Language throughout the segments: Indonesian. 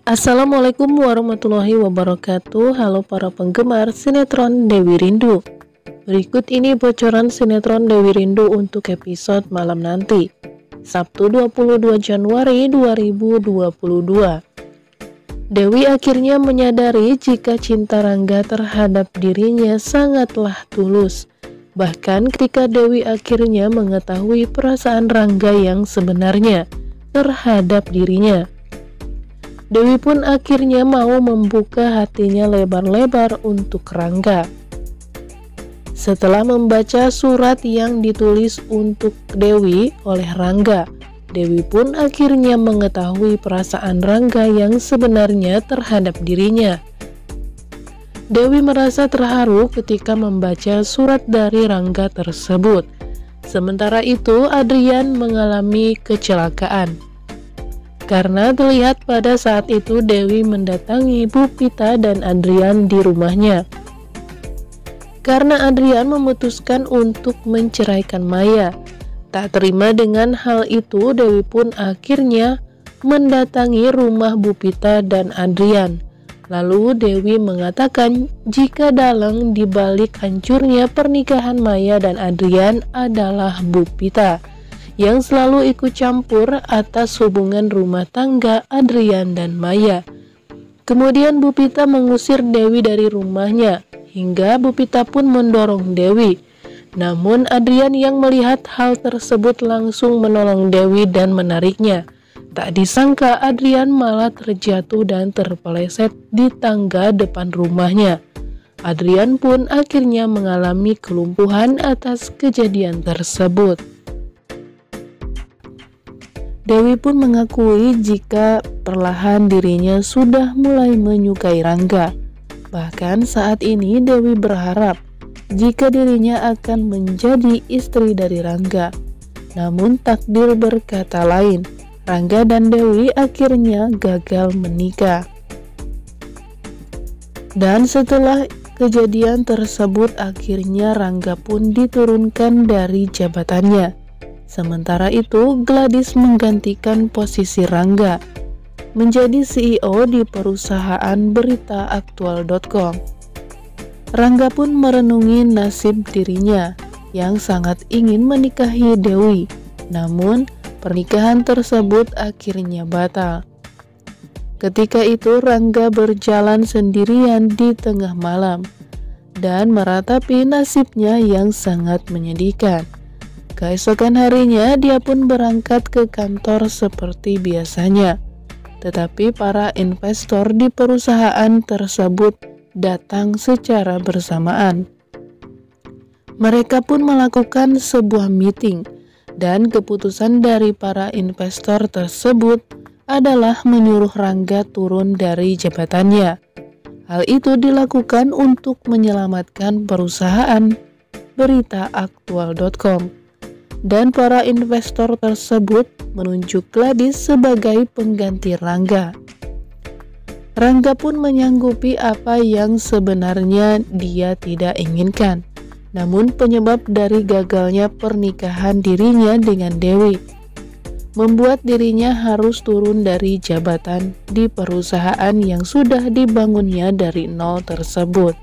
Assalamualaikum warahmatullahi wabarakatuh. Halo para penggemar sinetron Dewi Rindu. Berikut ini bocoran sinetron Dewi Rindu untuk episode malam nanti, Sabtu 22 Januari 2022. Dewi akhirnya menyadari jika cinta Rangga terhadap dirinya sangatlah tulus. Bahkan ketika Dewi akhirnya mengetahui perasaan Rangga yang sebenarnya terhadap dirinya, Dewi pun akhirnya mau membuka hatinya lebar-lebar untuk Rangga. Setelah membaca surat yang ditulis untuk Dewi oleh Rangga, Dewi pun akhirnya mengetahui perasaan Rangga yang sebenarnya terhadap dirinya. Dewi merasa terharu ketika membaca surat dari Rangga tersebut. Sementara itu, Adrian mengalami kecelakaan. Karena terlihat pada saat itu Dewi mendatangi Bu Pita dan Adrian di rumahnya. Karena Adrian memutuskan untuk menceraikan Maya. Tak terima dengan hal itu, Dewi pun akhirnya mendatangi rumah Bu Pita dan Adrian. Lalu Dewi mengatakan jika dalang dibalik hancurnya pernikahan Maya dan Adrian adalah Bu Pita, yang selalu ikut campur atas hubungan rumah tangga Adrian dan Maya. Kemudian Bu Pita mengusir Dewi dari rumahnya, hingga Bu Pita pun mendorong Dewi. Namun Adrian yang melihat hal tersebut langsung menolong Dewi dan menariknya. Tak disangka Adrian malah terjatuh dan terpeleset di tangga depan rumahnya. Adrian pun akhirnya mengalami kelumpuhan atas kejadian tersebut. Dewi pun mengakui jika perlahan dirinya sudah mulai menyukai Rangga. Bahkan saat ini Dewi berharap jika dirinya akan menjadi istri dari Rangga. Namun takdir berkata lain, Rangga dan Dewi akhirnya gagal menikah. Dan setelah kejadian tersebut akhirnya Rangga pun diturunkan dari jabatannya. Sementara itu, Gladys menggantikan posisi Rangga menjadi CEO di perusahaan beritaaktual.com. Rangga pun merenungi nasib dirinya yang sangat ingin menikahi Dewi, namun pernikahan tersebut akhirnya batal. Ketika itu Rangga berjalan sendirian di tengah malam dan meratapi nasibnya yang sangat menyedihkan. Keesokan harinya dia pun berangkat ke kantor seperti biasanya. Tetapi para investor di perusahaan tersebut datang secara bersamaan. Mereka pun melakukan sebuah meeting dan keputusan dari para investor tersebut adalah menyuruh Rangga turun dari jabatannya. Hal itu dilakukan untuk menyelamatkan perusahaan beritaaktual.com. Dan para investor tersebut menunjuk Gladys sebagai pengganti Rangga. Rangga pun menyanggupi apa yang sebenarnya dia tidak inginkan, namun penyebab dari gagalnya pernikahan dirinya dengan Dewi membuat dirinya harus turun dari jabatan di perusahaan yang sudah dibangunnya dari nol tersebut.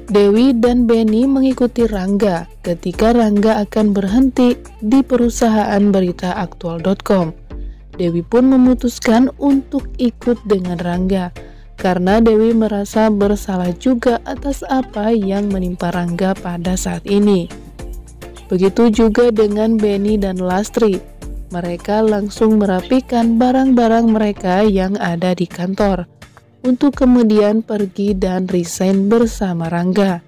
Dewi dan Benny mengikuti Rangga ketika Rangga akan berhenti di perusahaan beritaaktual.com. Dewi pun memutuskan untuk ikut dengan Rangga karena Dewi merasa bersalah juga atas apa yang menimpa Rangga pada saat ini. Begitu juga dengan Benny dan Lastri. Mereka langsung merapikan barang-barang mereka yang ada di kantor untuk kemudian pergi dan resign bersama Rangga.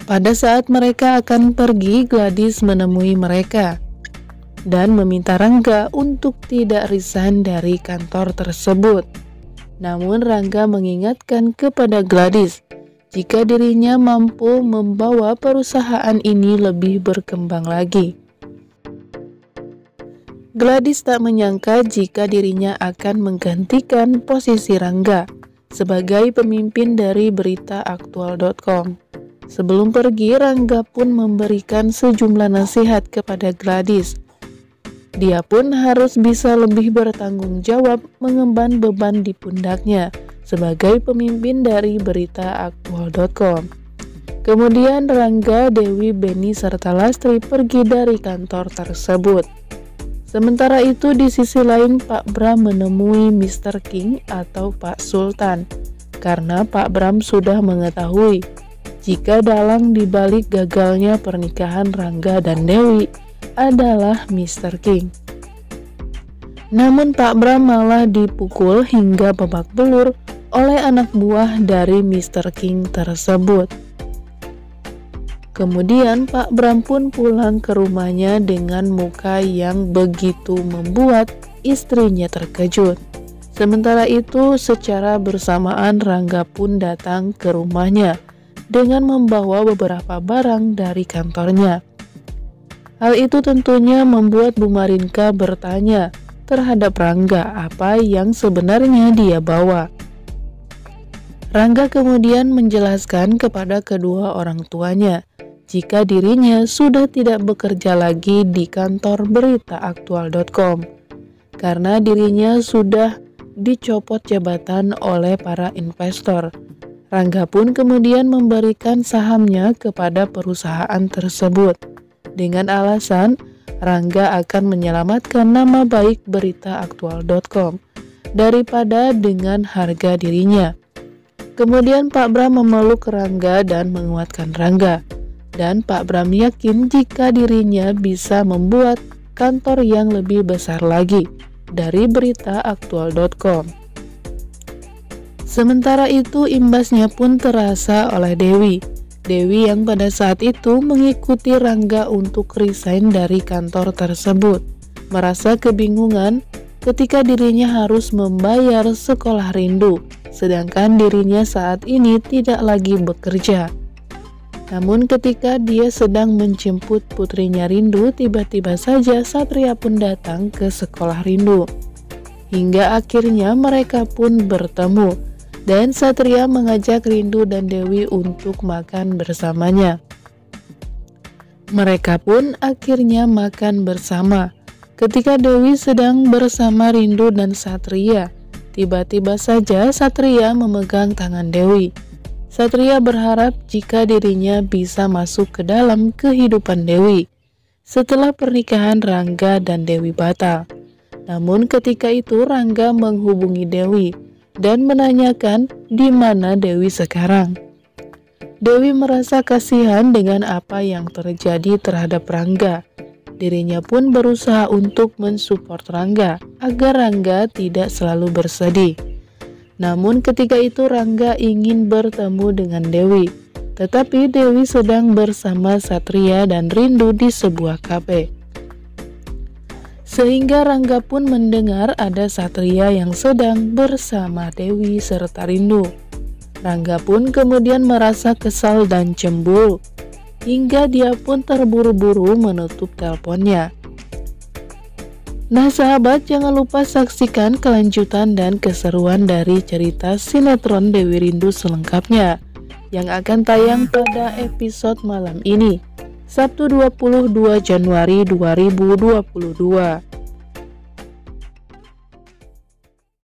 Pada saat mereka akan pergi, Gladys menemui mereka dan meminta Rangga untuk tidak resign dari kantor tersebut. Namun Rangga mengingatkan kepada Gladys jika dirinya mampu membawa perusahaan ini lebih berkembang lagi. Gladys tak menyangka jika dirinya akan menggantikan posisi Rangga sebagai pemimpin dari beritaaktual.com. Sebelum pergi, Rangga pun memberikan sejumlah nasihat kepada Gladys. Dia pun harus bisa lebih bertanggung jawab mengemban beban di pundaknya sebagai pemimpin dari beritaaktual.com. Kemudian Rangga, Dewi, Beni, serta Lastri pergi dari kantor tersebut. Sementara itu di sisi lain Pak Bram menemui Mr. King atau Pak Sultan karena Pak Bram sudah mengetahui jika dalang dibalik gagalnya pernikahan Rangga dan Dewi adalah Mr. King. Namun Pak Bram malah dipukul hingga babak belur oleh anak buah dari Mr. King tersebut. Kemudian Pak Bram pun pulang ke rumahnya dengan muka yang begitu membuat istrinya terkejut. Sementara itu secara bersamaan Rangga pun datang ke rumahnya dengan membawa beberapa barang dari kantornya. Hal itu tentunya membuat Bu Marinka bertanya terhadap Rangga apa yang sebenarnya dia bawa. Rangga kemudian menjelaskan kepada kedua orang tuanya jika dirinya sudah tidak bekerja lagi di kantor beritaaktual.com karena dirinya sudah dicopot jabatan oleh para investor. Rangga pun kemudian memberikan sahamnya kepada perusahaan tersebut dengan alasan Rangga akan menyelamatkan nama baik beritaaktual.com daripada dengan harga dirinya. Kemudian Pak Bram memeluk Rangga dan menguatkan Rangga. Dan Pak Bram yakin jika dirinya bisa membuat kantor yang lebih besar lagi dari beritaaktual.com. Sementara itu imbasnya pun terasa oleh Dewi. Dewi yang pada saat itu mengikuti Rangga untuk resign dari kantor tersebut, merasa kebingungan ketika dirinya harus membayar sekolah Rindu, sedangkan dirinya saat ini tidak lagi bekerja. Namun ketika dia sedang menjemput putrinya Rindu, tiba-tiba saja Satria pun datang ke sekolah Rindu. Hingga akhirnya mereka pun bertemu, dan Satria mengajak Rindu dan Dewi untuk makan bersamanya. Mereka pun akhirnya makan bersama. Ketika Dewi sedang bersama Rindu dan Satria, tiba-tiba saja Satria memegang tangan Dewi. Satria berharap jika dirinya bisa masuk ke dalam kehidupan Dewi setelah pernikahan Rangga dan Dewi batal. Namun ketika itu Rangga menghubungi Dewi dan menanyakan di mana Dewi sekarang. Dewi merasa kasihan dengan apa yang terjadi terhadap Rangga. Dirinya pun berusaha untuk mensupport Rangga agar Rangga tidak selalu bersedih. Namun ketika itu Rangga ingin bertemu dengan Dewi, tetapi Dewi sedang bersama Satria dan Rindu di sebuah kafe. Sehingga Rangga pun mendengar ada Satria yang sedang bersama Dewi serta Rindu. Rangga pun kemudian merasa kesal dan cemburu, hingga dia pun terburu-buru menutup teleponnya. Nah sahabat, jangan lupa saksikan kelanjutan dan keseruan dari cerita sinetron Dewi Rindu selengkapnya yang akan tayang pada episode malam ini, Sabtu 22 Januari 2022.